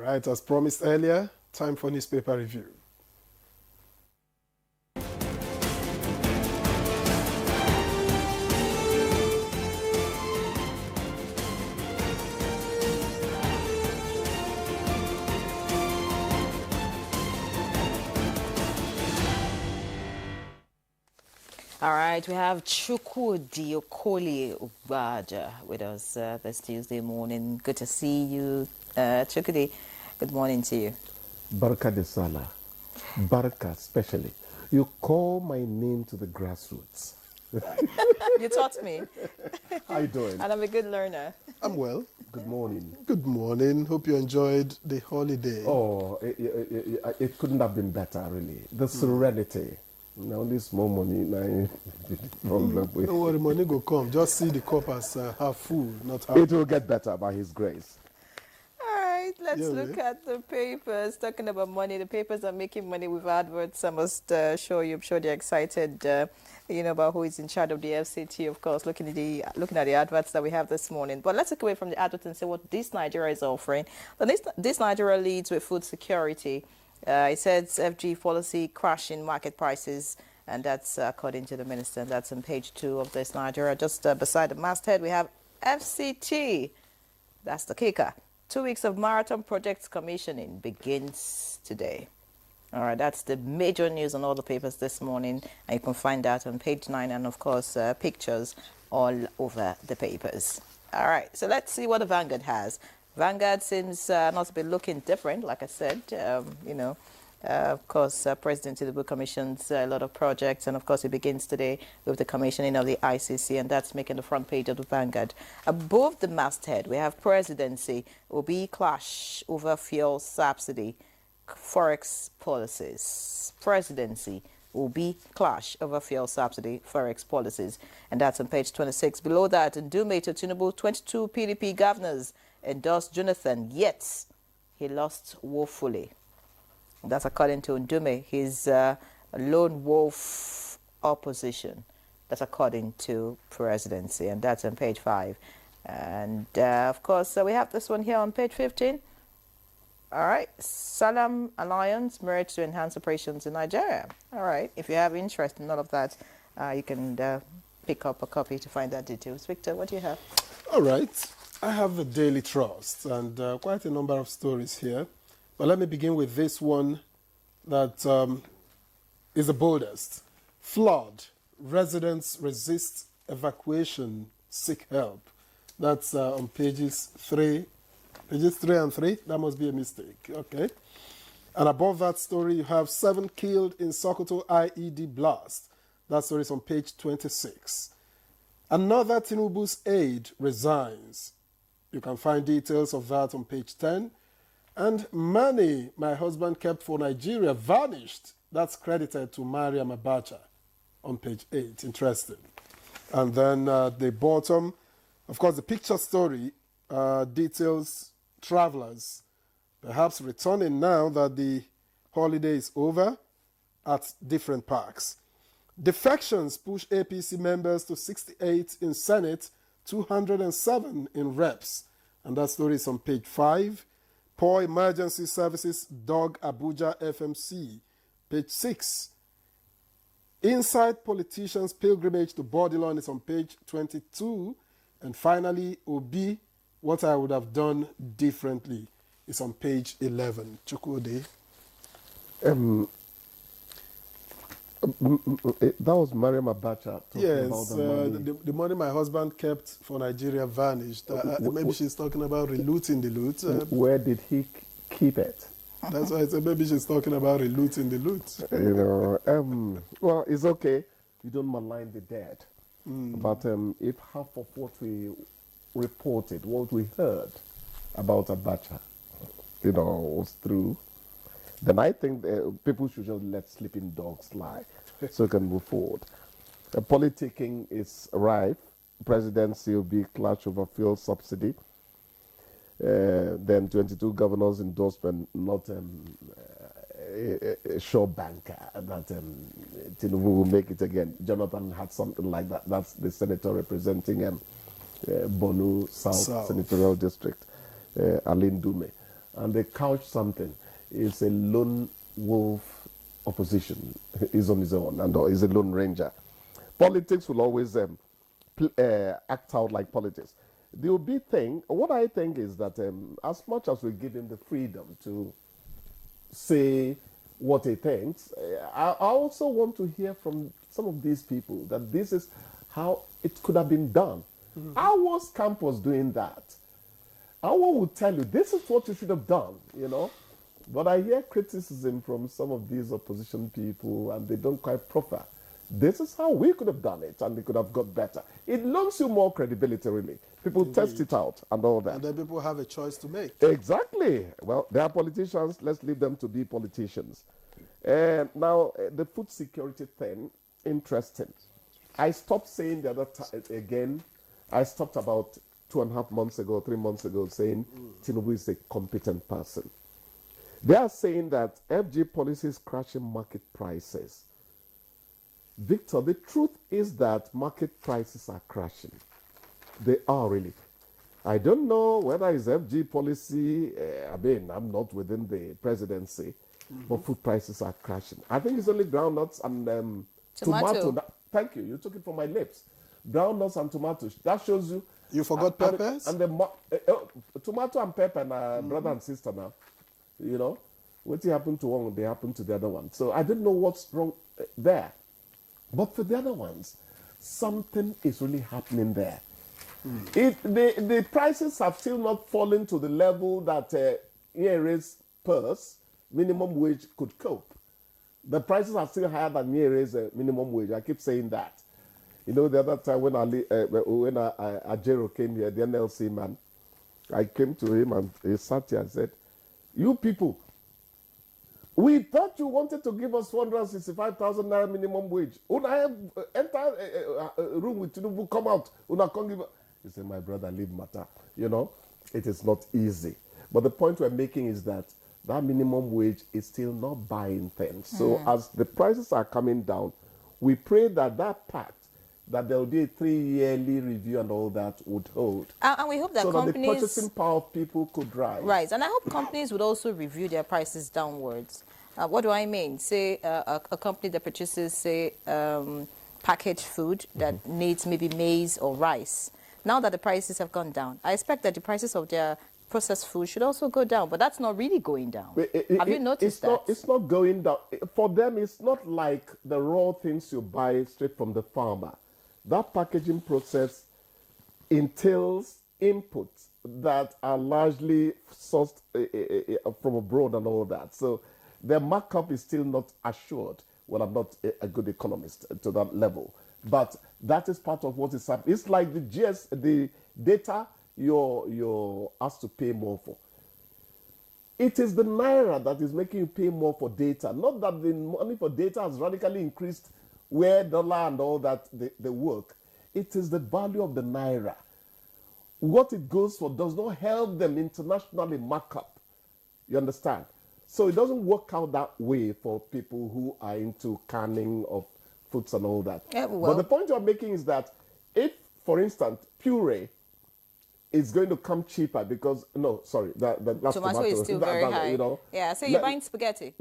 Right, as promised earlier, time for newspaper review. All right, we have Chukwudi Abuja with us this Tuesday morning. Good to see you, Chukwudi. Good morning to you. Barka de Sala. Barka, especially. You call my name to the grassroots. You taught me. How you doing? And I'm a good learner. I'm well. Good morning. Good morning. Hope you enjoyed the holiday. Oh, it couldn't have been better, really. The serenity. Now, this small money, Don't worry, money will come. Just see the cup as half full, not half. It will get better by His grace. All right, let's look at the papers. Talking about money, the papers are making money with adverts. I must show you. I'm sure they're excited, about who is in charge of the FCT, of course, looking at the adverts that we have this morning. But let's look away from the adverts and see what this Nigeria is offering. This Nigeria leads with food security. It says FG policy crashing market prices, and that's according to the minister. That's on page 2 of this Nigeria. Just beside the masthead, we have FCT. That's the kicker. 2 weeks of marathon projects commissioning begins today. All right, that's the major news on all the papers this morning, and you can find that on page 9, and of course pictures all over the papers. All right, so let's see what the Vanguard has. Vanguard seems not to be looking different, like I said. Of course, President Tinubu commissions a lot of projects, and of course it begins today with the commissioning of the ICC, and that's making the front page of the Vanguard. Above the masthead, we have presidency, Obi clash over fuel subsidy, forex policies. Presidency, Obi clash over fuel subsidy, forex policies, and that's on page 26. Below that, Ndume to Tinubu, 22 PDP governors endorsed Jonathan, yet he lost woefully. That's according to Ndume, his lone wolf opposition. That's according to presidency, and that's on page 5. And of course, we have this one here on page 15. All right, Salam Alliance merged to enhance operations in Nigeria. All right, if you have interest in all of that, you can pick up a copy to find that details. Victor, what do you have? All right. I have the Daily Trust and quite a number of stories here. But let me begin with this one that is the boldest. Flood. Residents resist evacuation, seek help. That's on pages 3 and 3. That must be a mistake. Okay. And above that story, you have 7 killed in Sokoto IED blast. That story is on page 26. Another Tinubu's aide resigns. You can find details of that on page 10. And money my husband kept for Nigeria vanished. That's credited to Mariam Abacha on page 8. Interesting. And then the bottom, of course, the picture story details travelers perhaps returning now that the holiday is over at different parks. Defections push APC members to 68 in Senate, 207 in reps. And that story is on page 5. Poor emergency services dog Abuja FMC, page 6. Inside politicians' pilgrimage to Bodilon is on page 22. And finally, Obi, what I would have done differently, is on page 11. Chukwudi. That was Mariam Abacha talking about the money. The money my husband kept for Nigeria vanished. Maybe she's talking about relooting the loot. Where did he keep it? That's why I said maybe she's talking about relooting the loot. Well, it's okay. You don't malign the dead. But if half of what we reported, what we heard about Abacha, was true, then I think people should just let sleeping dogs lie so we can move forward. Politicking is rife. Presidency will be clash over fuel subsidy. Then 22 governors endorsement, not a sure banker that Tinubu will make it again. Jonathan had something like that. That's the senator representing Bonu South Senatorial District, Alin Dume. and they couch something. It's a lone wolf opposition. He's on his own and he's a lone ranger. Politics will always act out like politics. The Obi thing, what I think is that as much as we give him the freedom to say what he thinks, I also want to hear from some of these people that this is how it could have been done. Our camp was doing that. Our would tell you, this is what you should have done, you know. But I hear criticism from some of these opposition people, and they don't quite proffer. This is how we could have done it, and we could have got better. It loans you more credibility, really. People test it out and all that. And then people have a choice to make. Exactly. Well, they are politicians. Let's leave them to be politicians. Now, the food security thing, interesting. I stopped saying the other time, again, I stopped about 2.5 months ago, 3 months ago, saying Tinubu is a competent person. They are saying that FG policy is crashing market prices. Victor, the truth is that market prices are crashing. They are really. I don't know whether it's FG policy. I'm not within the presidency, but food prices are crashing. I think it's only groundnuts and tomato. Thank you. You took it from my lips. Groundnuts and tomatoes. That shows you. You forgot peppers? And the tomato and pepper are brother and sister now. You know, what happened to one, they happen to the other one. So I don't know what's wrong there. But for the other ones, something is really happening there. The prices have still not fallen to the level that Nyere's purse, minimum wage, could cope. The prices are still higher than Nyere's minimum wage. I keep saying that. You know, the other time when Ajero came here, the NLC man, I came to him and he sat here and said, "You people, we thought you wanted to give us 465,000 naira minimum wage. When I enter a room with Tinubu, come out. Una can't give." He said, "My brother, leave matter. You know, it is not easy." But the point we're making is that that minimum wage is still not buying things. So as the prices are coming down, we pray that that pact, that there will be a 3-yearly review and all that would hold. And we hope that so companies... that the purchasing power of people could rise. Right, and I hope companies would also review their prices downwards. What do I mean? Say a company that purchases, say, packaged food that needs maybe maize or rice. Now that the prices have gone down, I expect that the prices of their processed food should also go down, but that's not really going down. Have you noticed that? It's not going down. For them, it's not like the raw things you buy straight from the farmer. That packaging process entails inputs that are largely sourced from abroad and all that. So their markup is still not assured. Well, I'm not a good economist to that level, but that is part of what is happening. It's like the data you're asked to pay more for. It is the naira that is making you pay more for data, not that the money for data has radically increased where dollar and all that they work. It is the value of the naira. What it goes for does not help them internationally markup. You understand? So it doesn't work out that way for people who are into canning of foods and all that. Yeah, well, but the point you're making is that if, for instance, puree is going to come cheaper because, no, sorry, that's tomato is still very high. You know, yeah, so you're buying spaghetti.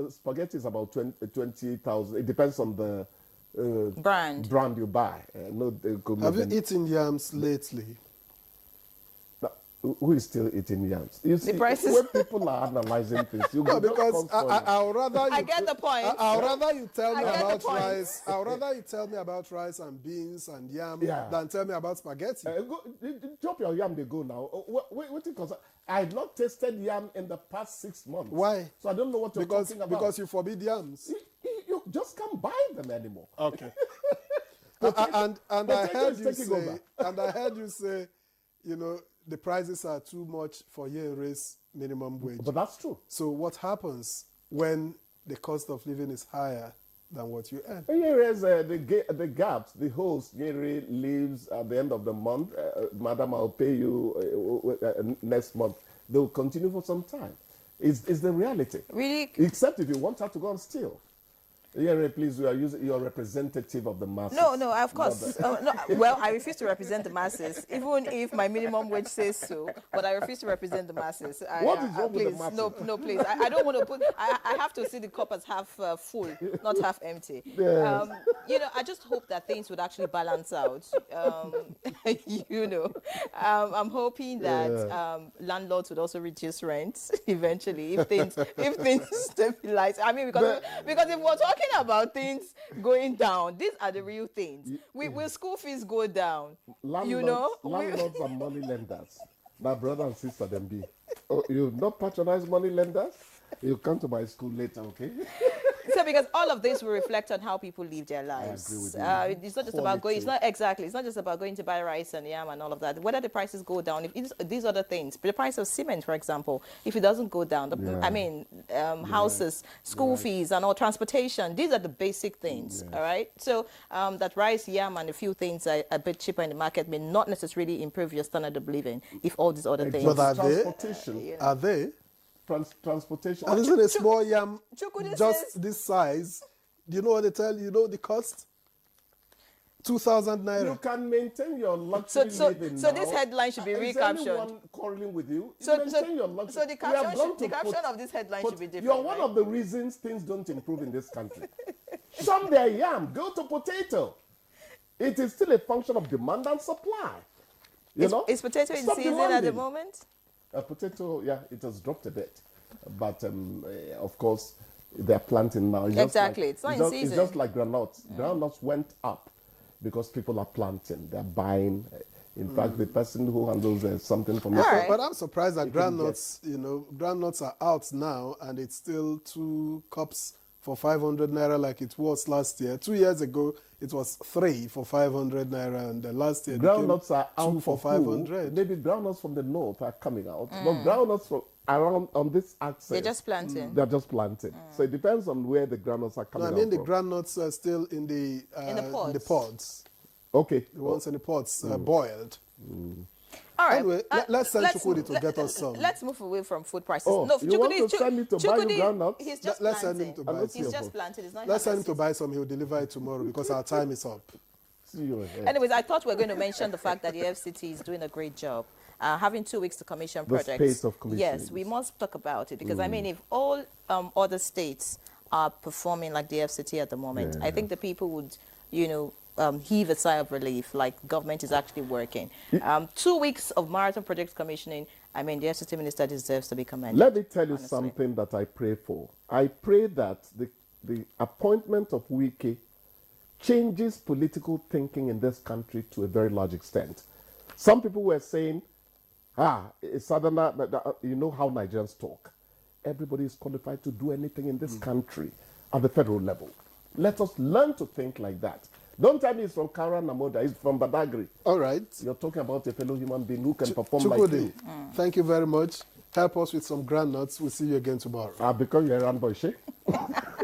Spaghetti is about 20,000. It depends on the brand you buy. Have you eaten yams lately? Who is still eating yams? You see, the prices. when people are analyzing things, you no, because I'll rather you I get the point. I'll rather you tell me about rice. I'll rather you tell me about rice and beans and yam than tell me about spaghetti. Drop your yam, they go now. Wait, I've not tasted yam in the past 6 months. Why? So I don't know what you're talking about. Because you forbid yams. You just can't buy them anymore. Okay. and I heard you say, you know, the prices are too much for Nyere's minimum wage. But that's true. So what happens when the cost of living is higher than what you earn? Nyere's the gaps, the holes Nyere leaves at the end of the month. Madam, I'll pay you next month. They will continue for some time. It's the reality. Really? Except if you want her to go and steal. Yeah, please, you're representative of the masses. No, of course. No, well, I refuse to represent the masses, even if my minimum wage says so. But I refuse to represent the masses. What is wrong with the please, masses? no, please. I don't want to put. I have to see the cup as half full, not half empty. Yes. I just hope that things would actually balance out. I'm hoping that landlords would also reduce rents eventually if things stabilize. I mean, because if we're talking about things going down, these are the real things. Will school fees go down? Landlords are money lenders. My brother and sister, them be. Oh, you not patronize money lenders? You come to my school later, okay? So because all of this will reflect on how people live their lives. I agree with you. It's not just about going. It's not just about going to buy rice and yam and all of that. Whether the prices go down, if these other things, the price of cement, for example, if it doesn't go down, houses, school fees, and all transportation. These are the basic things. All right. So that rice, yam, and a few things are a bit cheaper in the market may not necessarily improve your standard of living if all these other things. But Transportation. Are they? Transportation. And isn't a small yam Chukwudi just says, this size? Do you know what they tell you? You know the cost? 2,000 naira. You can maintain your luxury living So now. this headline should be recaptioned. Is anyone quarreling with you? So Maintain your luxury. the caption of this headline should be different. You're one of the reasons things don't improve in this country. Shop their yam. Go to potato. It is still a function of demand and supply. Is potato in season at the moment? Potato, yeah, it has dropped a bit. But, of course, they're planting now. It's not in season. It's just like groundnuts. Groundnuts went up because people are planting. They're buying. In fact, the person who handles something from But I'm surprised that groundnuts are out now and it's still 2 cups for 500 naira like it was last year. 2 years ago, it was 3 for 500 naira, and last year groundnuts are out 2 for 500. Maybe groundnuts from the north are coming out, but groundnuts from around on this axis, they're just planting. They're just planting. So it depends on where the groundnuts are coming out. I mean, the groundnuts are still in the pods. Okay, the ones in the pods boiled. All right. Anyway, let's send Chukwudi to get us some. Let's move away from food prices. Oh, no, you want to send me to buy you groundnuts? He's just Let's planting. send him to buy some. He's just planted. It's not Let's send him to buy some. He'll deliver it tomorrow because our time is up. See you ahead. Anyways, I thought we were going to mention the fact that the FCT is doing a great job. Having 2 weeks to commission projects. Pace of commissions. Yes, we must talk about it because, I mean, if all other states are performing like the FCT at the moment, I think the people would, heave a sigh of relief, like government is actually working. 2 weeks of marathon project commissioning, I mean, the FCT minister deserves to be commended. Let me tell you something that I pray for. I pray that the appointment of Wike changes political thinking in this country to a very large extent. Some people were saying, Southerner, you know how Nigerians talk. Everybody is qualified to do anything in this country at the federal level. Let us learn to think like that. Don't tell me it's from Kara Namoda, it's from Badagry. All right. You're talking about a fellow human being who can perform Chukwudi, like you. Thank you very much. Help us with some groundnuts. We'll see you again tomorrow. Because you're a boy, Sheikh.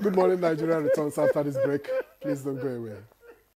Good morning, Nigeria returns after this break. Please don't go away.